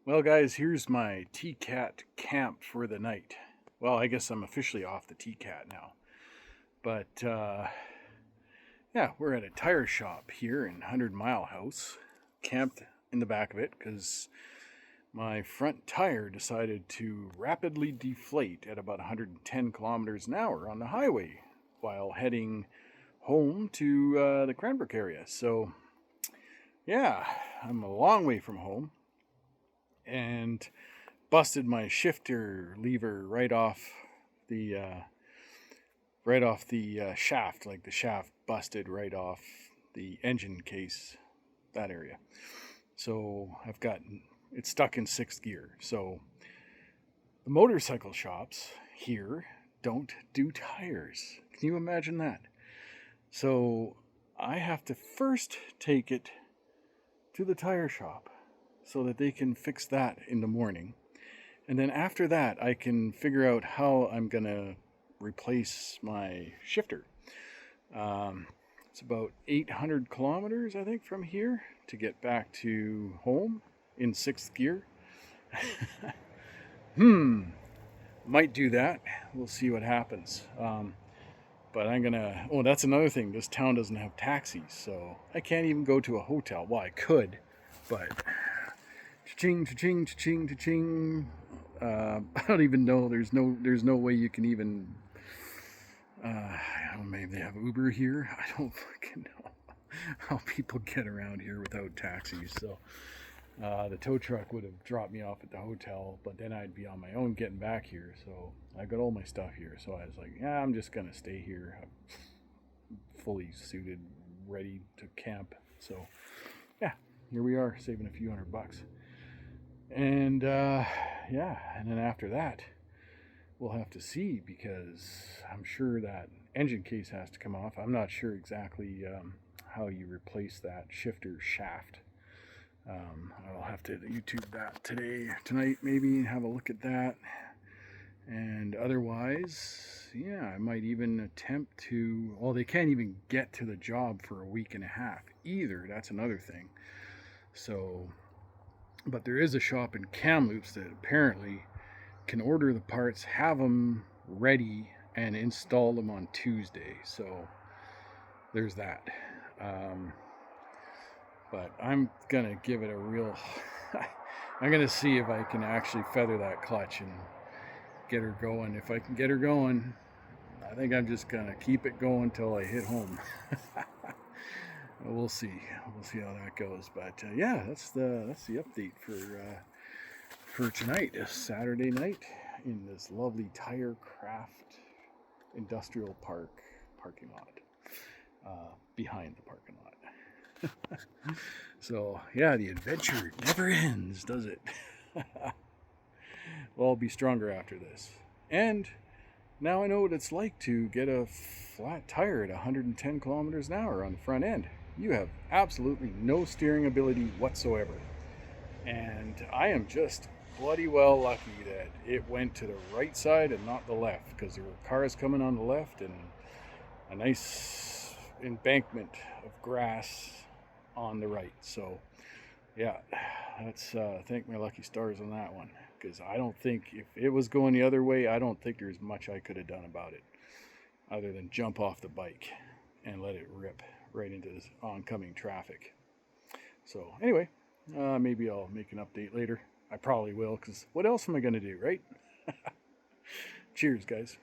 Well, guys, here's my T-Cat camp for the night. Well, I guess I'm officially off the T-Cat now. But, yeah, we're at a tire shop here in 100 Mile House, camped in the back of it because my front tire decided to rapidly deflate at about 110 kilometers an hour on the highway while heading home to the Cranbrook area. So, yeah, I'm a long way from home and busted my shifter lever the shaft. Like the shaft busted right off the engine case, that area. So I've got it's stuck in sixth gear. So the motorcycle shops here don't do tires. Can you imagine that? So I have to first take it to the tire shop so that they can fix that in the morning. And then after that, I can figure out how I'm going to replace my shifter. It's about 800 kilometers, I think, from here to get back to home in sixth gear. Might do that. We'll see what happens. But I'm gonna. Oh, that's another thing. This town doesn't have taxis, so I can't even go to a hotel. Well, I could, but cha-ching, cha-ching, cha-ching, cha-ching. I don't even know. There's no way you can even. I don't know, maybe they have Uber here. I don't fucking know how people get around here without taxis. So the tow truck would have dropped me off at the hotel, but then I'd be on my own getting back here. So I got all my stuff here. So I was like, yeah, I'm just gonna stay here. I'm fully suited, ready to camp. So yeah, here we are, saving a few $100. And yeah, and then after that, we'll have to see because I'm sure that engine case has to come off. I'm not sure exactly how you replace that shifter shaft. I'll have to YouTube that tonight, maybe, and have a look at that. And otherwise, yeah, I might even attempt to. Well, they can't even get to the job for a week and a half either. That's another thing. So, but there is a shop in Kamloops that apparently can order the parts, have them ready, and install them on Tuesday. So there's that. But I'm gonna give it a real. I'm gonna see if I can actually feather that clutch and get her going. If I can get her going, I think I'm just gonna keep it going till I hit home. We'll see. We'll see how that goes. But yeah, that's the update for tonight, Saturday night, in this lovely Tire Craft Industrial Park parking lot, behind the parking lot. So yeah, the adventure never ends, does it? Well, I'll be stronger after this. And now I know what it's like to get a flat tire at 110 kilometers an hour on the front end. You have absolutely no steering ability whatsoever. And I am just bloody well lucky that it went to the right side and not the left, because there were cars coming on the left and a nice embankment of grass on the right. So yeah, that's thank my lucky stars on that one, because I don't think, if it was going the other way, I don't think there's much I could have done about it other than jump off the bike and let it rip right into this oncoming traffic. So anyway, maybe I'll make an update later. I probably will, because what else am I going to do, right? Cheers, guys.